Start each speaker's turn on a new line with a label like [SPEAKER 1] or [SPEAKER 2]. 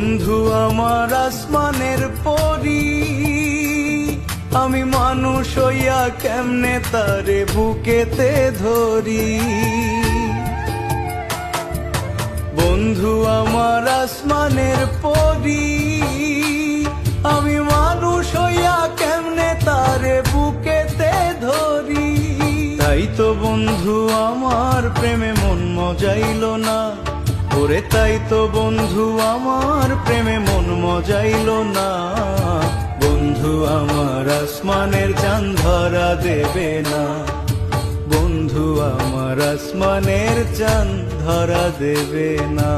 [SPEAKER 1] বন্ধু আমার আসমানের পরি, আমি মানুষ হইয়া কেমনে তারে বুকেতে ধরি। বন্ধু আমার আসমানের পরি, আমি মানুষ হইয়া কেমনে তারে বুকেতে ধরি। তাই তো বন্ধু আমার প্রেমে মন মজাইল না, ওরে তাই তো বন্ধু আমার প্রেমে মন মজাইল না। বন্ধু আমার আসমানের চাঁদ ধরা দেবে না, বন্ধু আমার আসমানের চাঁদ ধরা দেবে না।